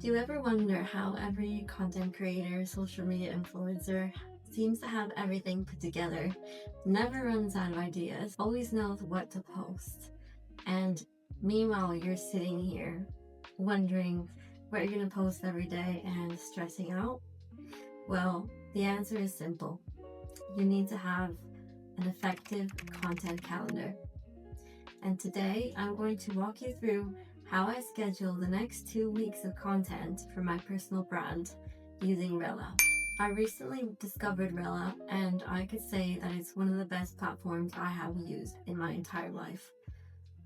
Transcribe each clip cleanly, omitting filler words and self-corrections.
Do you ever wonder how every content creator, social media influencer seems to have everything put together, never runs out of ideas, always knows what to post, and meanwhile you're sitting here wondering what you're going to post every day and stressing out? Well, the answer is simple. You need to have an effective content calendar. And today I'm going to walk you through how I schedule the next 2 weeks of content for my personal brand using Rella. I recently discovered Rella, and I could say that it's one of the best platforms I have used in my entire life.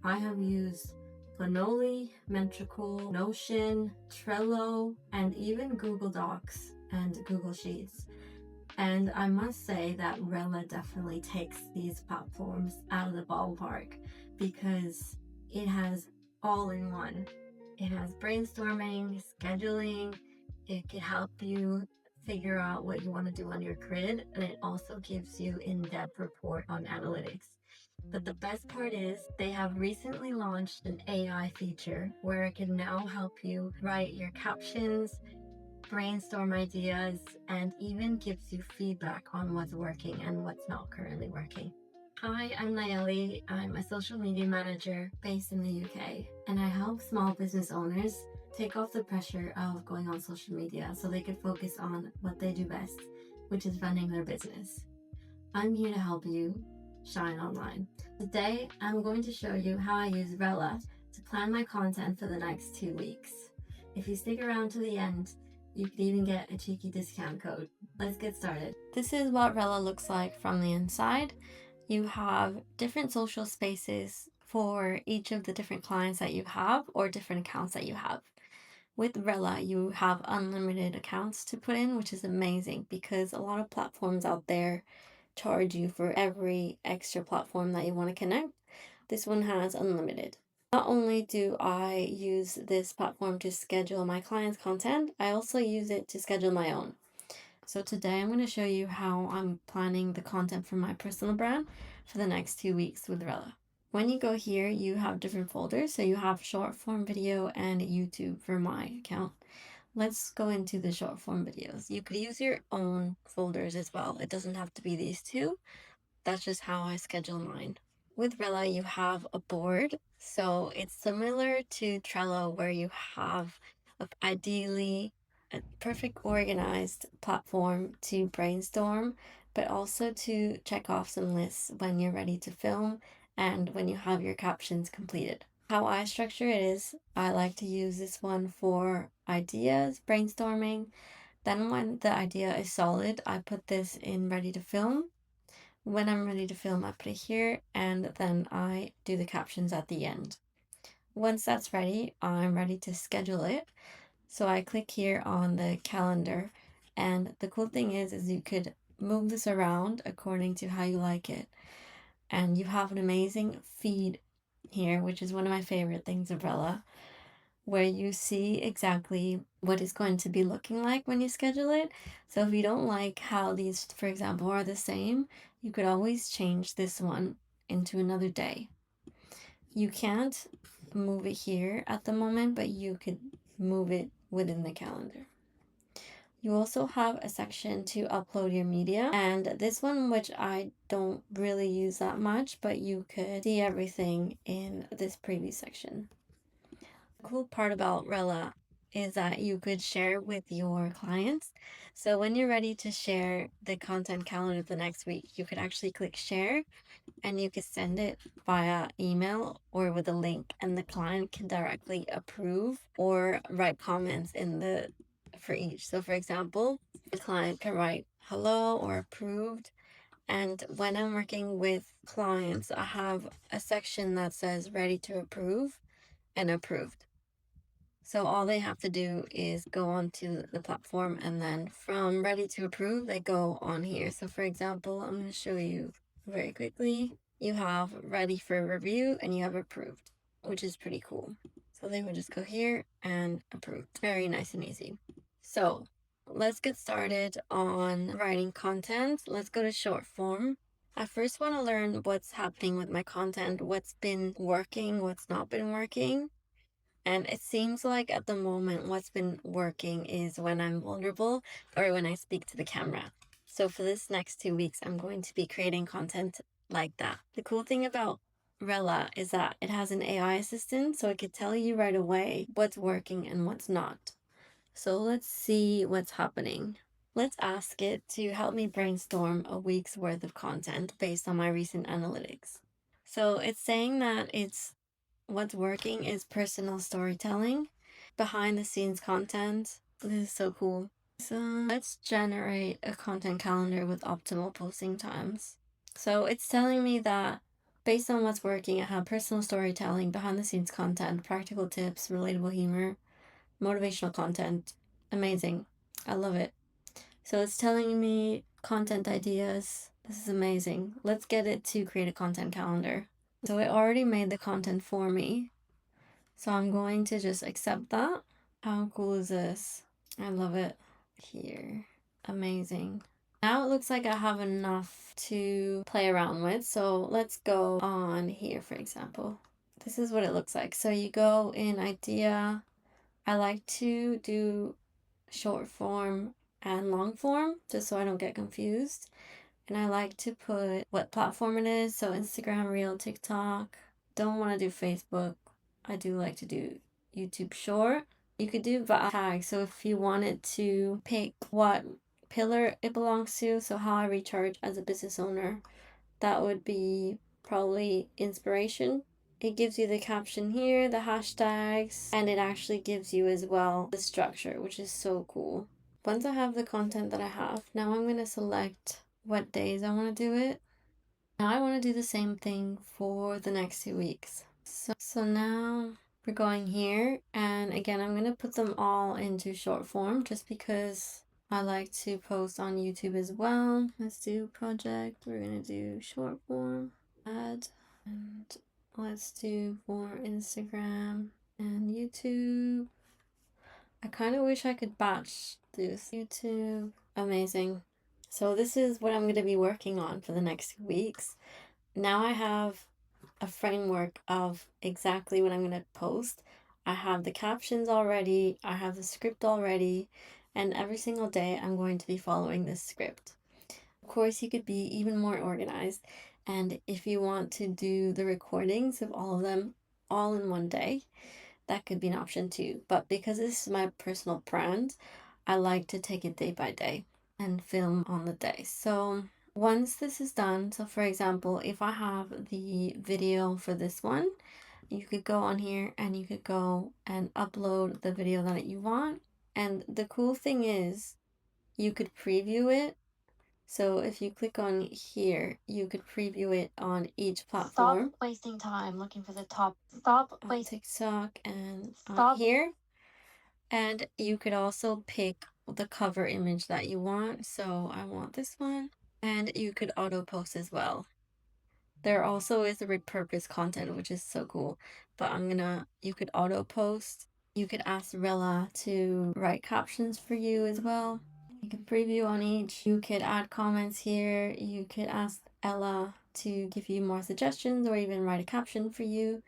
I have used Planoly, Metricool, Notion, Trello, and even Google Docs and Google Sheets. And I must say that Rella definitely takes these platforms out of the ballpark because it has all in one. It has brainstorming, scheduling, it can help you figure out what you want to do on your grid, and it also gives you in-depth report on analytics. But the best part is they have recently launched an AI feature where it can now help you write your captions, brainstorm ideas, and even gives you feedback on what's working and what's not currently working. Hi, I'm Nayeli. I'm a social media manager based in the UK, and I help small business owners take off the pressure of going on social media so they can focus on what they do best, which is running their business. I'm here to help you shine online. Today, I'm going to show you how I use Rella to plan my content for the next 2 weeks. If you stick around to the end, you could even get a cheeky discount code. Let's get started. This is what Rella looks like from the inside. You have different social spaces for each of the different clients that you have or different accounts that you have. With Rella, you have unlimited accounts to put in, which is amazing because a lot of platforms out there charge you for every extra platform that you want to connect. This one has unlimited. Not only do I use this platform to schedule my clients' content, I also use it to schedule my own. So today I'm going to show you how I'm planning the content for my personal brand for the next 2 weeks with Rella. When you go here, you have different folders. So you have short form video and YouTube for my account. Let's go into the short form videos. You could use your own folders as well. It doesn't have to be these two. That's just how I schedule mine. With Rella, you have a board. So it's similar to Trello where you have ideally a perfect organized platform to brainstorm, but also to check off some lists when you're ready to film and when you have your captions completed. How I structure it is I like to use this one for ideas, brainstorming. Then when the idea is solid, I put this in ready to film. When I'm ready to film, I put it here, and then I do the captions at the end. Once that's ready, I'm ready to schedule it. So I click here on the calendar, and the cool thing is you could move this around according to how you like it. And you have an amazing feed here, which is one of my favorite things of Rella, where you see exactly what it's going to be looking like when you schedule it. So if you don't like how these, for example, are the same, you could always change this one into another day. You can't move it here at the moment, but you could move it within the calendar. You also have a section to upload your media, and this one, which I don't really use that much, but you could see everything in this preview section. The cool part about Rella is that you could share with your clients. So when you're ready to share the content calendar the next week, you could actually click share and you could send it via email or with a link, and the client can directly approve or write comments in the for each. So for example, the client can write hello or approved. And when I'm working with clients, I have a section that says ready to approve and approved. So all they have to do is go onto the platform, and then from ready to approve, they go on here. So for example, I'm going to show you very quickly. You have ready for review and you have approved, which is pretty cool. So they would just go here and approve. Very nice and easy. So let's get started on writing content. Let's go to short form. I first want to learn what's happening with my content, what's been working, what's not been working. And it seems like at the moment what's been working is when I'm vulnerable or when I speak to the camera. So for this next 2 weeks, I'm going to be creating content like that. The cool thing about Rella is that it has an AI assistant, so it could tell you right away what's working and what's not. So let's see what's happening. Let's ask it to help me brainstorm a week's worth of content based on my recent analytics. So it's saying that what's working is personal storytelling, behind the scenes content. This is so cool. So let's generate a content calendar with optimal posting times. So it's telling me that based on what's working, I have personal storytelling, behind the scenes content, practical tips, relatable humor, motivational content. Amazing. I love it. So it's telling me content ideas. This is amazing. Let's get it to create a content calendar. So it already made the content for me. So I'm going to just accept that. How cool is this? I love it. Here. Amazing. Now it looks like I have enough to play around with. So let's go on here, for example. This is what it looks like. So you go in idea. I like to do short form and long form just so I don't get confused. And I like to put what platform it is. So Instagram, Reel, TikTok. Don't want to do Facebook. I do like to do YouTube Short. You could do tag. So if you wanted to pick what pillar it belongs to, so how I recharge as a business owner, that would be probably inspiration. It gives you the caption here, the hashtags, and it actually gives you as well the structure, which is so cool. Once I have the content that I have, now I'm going to select what days I want to do it. Now I want to do the same thing for the next 2 weeks. So now we're going here, and again I'm going to put them all into short form just because I like to post on YouTube as well. Let's do project. We're going to do short form, add, and let's do for Instagram and YouTube. I kind of wish I could batch this. YouTube. Amazing. So this is what I'm going to be working on for the next weeks. Now I have a framework of exactly what I'm going to post. I have the captions already. I have the script already. And every single day I'm going to be following this script. Of course, you could be even more organized. And if you want to do the recordings of all of them all in one day, that could be an option too. But because this is my personal brand, I like to take it day by day and film on the day. So once this is done, so for example, if I have the video for this one, you could go on here and you could go and upload the video that you want. And the cool thing is you could preview it. So if you click on here, you could preview it on each platform. Stop wasting time looking for the top. Stop on wasting. TikTok and on Stop. here. And you could also pick the cover image that you want. So I want this one. And you could auto post as well. There also is a repurposed content, which is so cool. But you could auto post. You could ask Rella to write captions for you as well. You can preview on each. You could add comments here. You could ask Ella to give you more suggestions or even write a caption for you.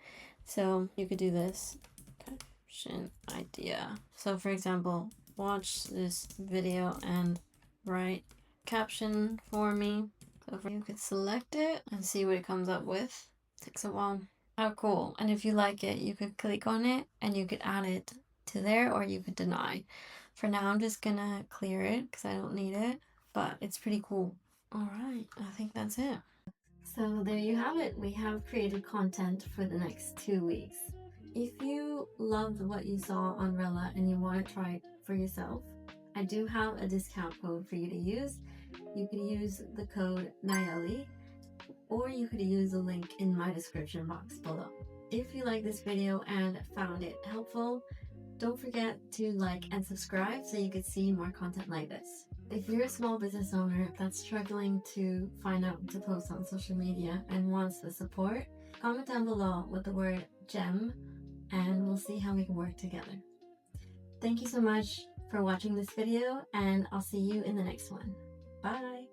So you could do this caption idea. So for example, watch this video and write caption for me. So you could select it and see what it comes up with. Takes a while. How cool. And if you like it, you could click on it and you could add it to there or you could deny. For now, I'm just gonna clear it because I don't need it, but it's pretty cool. All right, I think that's it. So there you have it. We have created content for the next 2 weeks. If you loved what you saw on Rella and you want to try it for yourself, I do have a discount code for you to use. You could use the code Nayeli, or you could use the link in my description box below. If you like this video and found it helpful, don't forget to like and subscribe so you can see more content like this. If you're a small business owner that's struggling to find out what to post on social media and wants the support, comment down below with the word gem and we'll see how we can work together. Thank you so much for watching this video and I'll see you in the next one. Bye!